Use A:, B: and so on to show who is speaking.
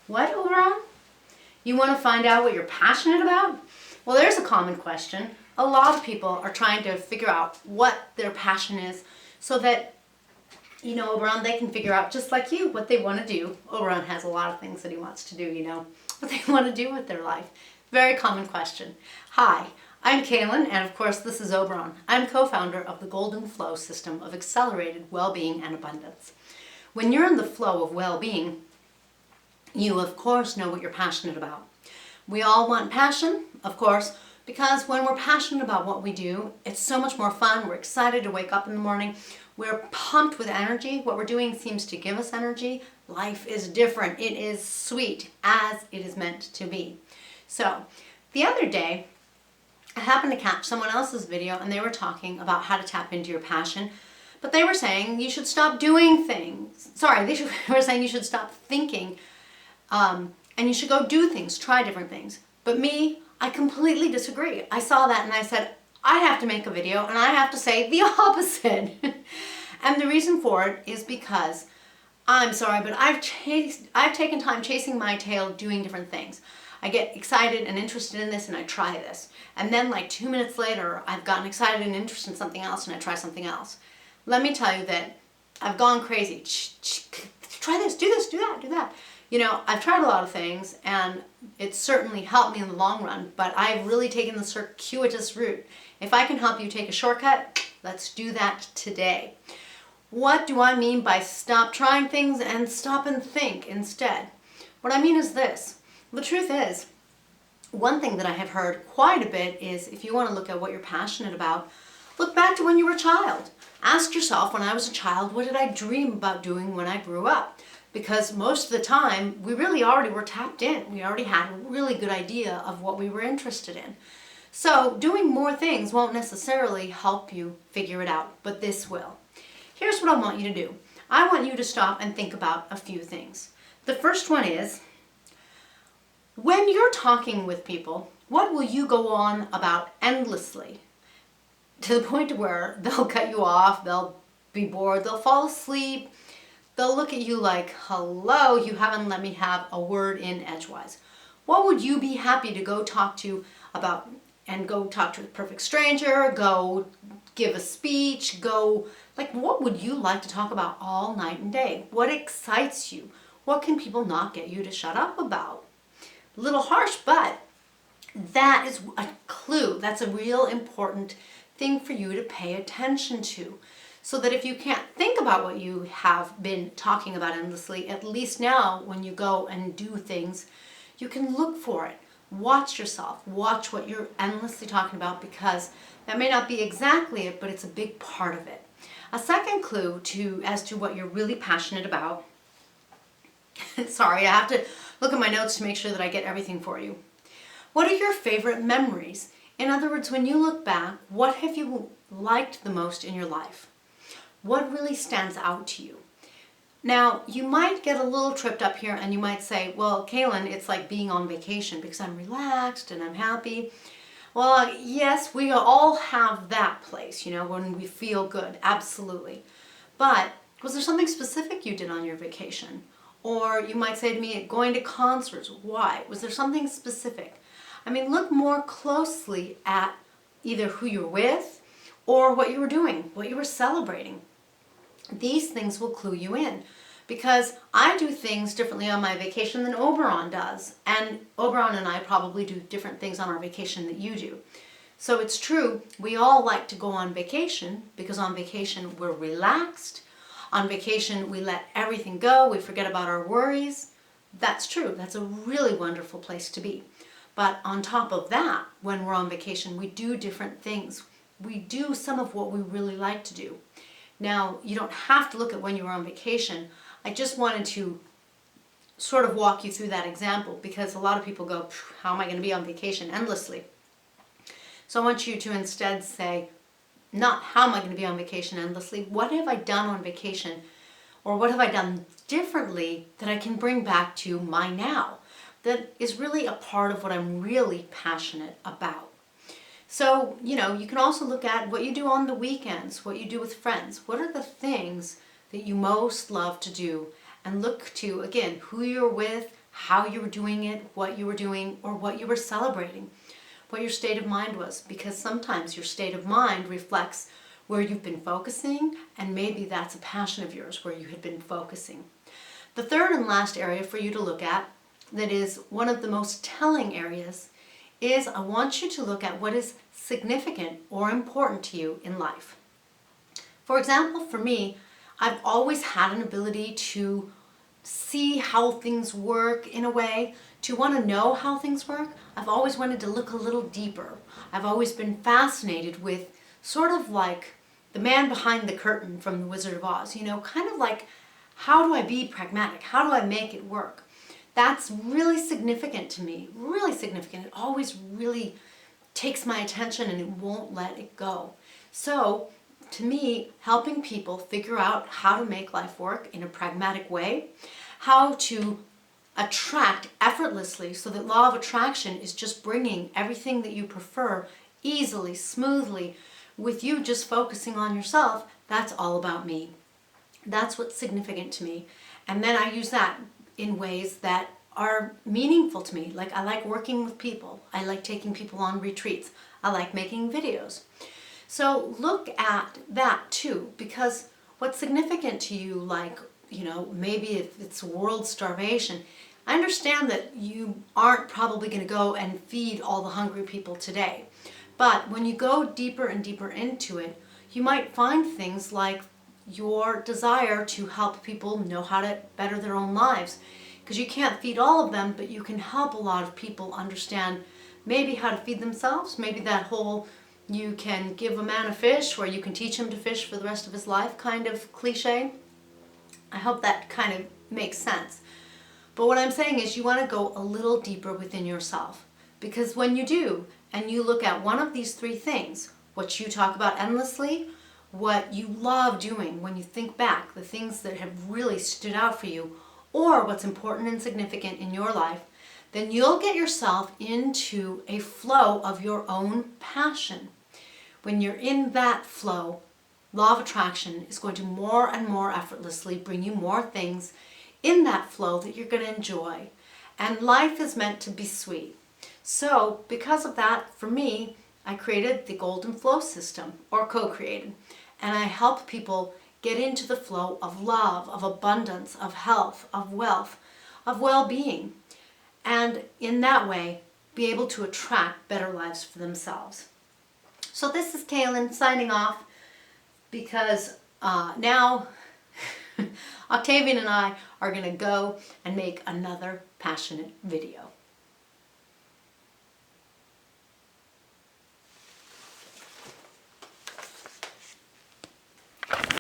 A: What, Oberon? You want to find out what you're passionate about? Well, there's a common question. A lot of people are trying to figure out what their passion is so that, Oberon, they can figure out, just like you, what they want to do. Oberon has a lot of things that he wants to do, what they want to do with their life. Very common question. Hi, I'm Kaylin, and of course this is Oberon. I'm co-founder of the Golden Flow system of accelerated well-being and abundance. When you're in the flow of well-being, you of course know what you're passionate about. We all want passion, of course, because when we're passionate about what we do, it's so much more fun. We're excited to wake up in the morning. We're pumped with energy. What we're doing seems to give us energy. Life is different. It is sweet as it is meant to be. So the other day, I happened to catch someone else's video and they were talking about how to tap into your passion, but they were saying you should stop doing things. Sorry, they were saying you should stop thinking and you should go do things, try different things. But me, I completely disagree. I saw that and I said, I have to make a video and I have to say the opposite. And the reason for it is because, I'm sorry, but I've taken time chasing my tail doing different things. I get excited and interested in this and I try this. And then like 2 minutes later, I've gotten excited and interested in something else and I try something else. Let me tell you that I've gone crazy. Try this, do that, do that. I've tried a lot of things and it's certainly helped me in the long run, but I've really taken the circuitous route. If I can help you take a shortcut, let's do that today. What do I mean by stop trying things and stop and think instead? What I mean is this. The truth is, one thing that I have heard quite a bit is if you want to look at what you're passionate about, look back to when you were a child. Ask yourself, when I was a child, what did I dream about doing when I grew up? Because most of the time, we really already were tapped in. We already had a really good idea of what we were interested in. So doing more things won't necessarily help you figure it out, but this will. Here's what I want you to do. I want you to stop and think about a few things. The first one is, when you're talking with people, what will you go on about endlessly? To the point where they'll cut you off, they'll be bored, they'll fall asleep, they'll look at you like, hello, you haven't let me have a word in edgewise. What would you be happy to go talk to about, and go talk to a perfect stranger, go give a speech, what would you like to talk about all night and day? What excites you? What can people not get you to shut up about? A little harsh, but that is a clue. That's a real important thing for you to pay attention to. So that if you can't think about what you have been talking about endlessly, at least now when you go and do things, you can look for it. Watch yourself. Watch what you're endlessly talking about, because that may not be exactly it, but it's a big part of it. A second clue as to what you're really passionate about. Sorry, I have to look at my notes to make sure that I get everything for you. What are your favorite memories? In other words, when you look back, what have you liked the most in your life? What really stands out to you? Now, you might get a little tripped up here and you might say, well, Kaylin, it's like being on vacation because I'm relaxed and I'm happy. Well, yes, we all have that place, when we feel good, absolutely. But was there something specific you did on your vacation? Or you might say to me, going to concerts, why? Was there something specific? Look more closely at either who you're with or what you were doing, what you were celebrating. These things will clue you in, because I do things differently on my vacation than Oberon does. And Oberon and I probably do different things on our vacation that you do. So it's true, we all like to go on vacation because on vacation we're relaxed. On vacation we let everything go, we forget about our worries. That's true, that's a really wonderful place to be. But on top of that, when we're on vacation, we do different things. We do some of what we really like to do. Now, you don't have to look at when you were on vacation. I just wanted to sort of walk you through that example, because a lot of people go, how am I going to be on vacation endlessly? So I want you to instead say, not how am I going to be on vacation endlessly, what have I done on vacation, or what have I done differently that I can bring back to my now, that is really a part of what I'm really passionate about. So, you can also look at what you do on the weekends, what you do with friends. What are the things that you most love to do? And look to, again, who you're with, how you were doing it, what you were doing, or what you were celebrating, what your state of mind was, because sometimes your state of mind reflects where you've been focusing, and maybe that's a passion of yours where you had been focusing. The third and last area for you to look at, that is one of the most telling areas, is I want you to look at what is significant or important to you in life. For example, for me, I've always had an ability to see how things work in a way, to want to know how things work. I've always wanted to look a little deeper. I've always been fascinated with sort of like the man behind the curtain from The Wizard of Oz, kind of like, how do I be pragmatic? How do I make it work? That's really significant to me, really significant. It always really takes my attention and it won't let it go. So, to me, helping people figure out how to make life work in a pragmatic way, how to attract effortlessly so that law of attraction is just bringing everything that you prefer easily, smoothly, with you just focusing on yourself, that's all about me. That's what's significant to me. And then I use that in ways that are meaningful to me. Like I like working with people. I like taking people on retreats. I like making videos. So look at that too, because what's significant to you, like, maybe if it's world starvation, I understand that you aren't probably going to go and feed all the hungry people today. But when you go deeper and deeper into it, you might find things like your desire to help people know how to better their own lives. Because you can't feed all of them, but you can help a lot of people understand maybe how to feed themselves. Maybe that whole you can give a man a fish or you can teach him to fish for the rest of his life kind of cliche. I hope that kind of makes sense. But what I'm saying is you want to go a little deeper within yourself. Because when you do, and you look at one of these three things, what you talk about endlessly, what you love doing when you think back, the things that have really stood out for you, or what's important and significant in your life, then you'll get yourself into a flow of your own passion. When you're in that flow, law of attraction is going to more and more effortlessly bring you more things in that flow that you're going to enjoy. And life is meant to be sweet. So because of that, for me, I created the Golden Flow System, or co-created. And I help people get into the flow of love, of abundance, of health, of wealth, of well-being. And in that way, be able to attract better lives for themselves. So this is Kaylin signing off because now Octavian and I are going to go and make another passionate video.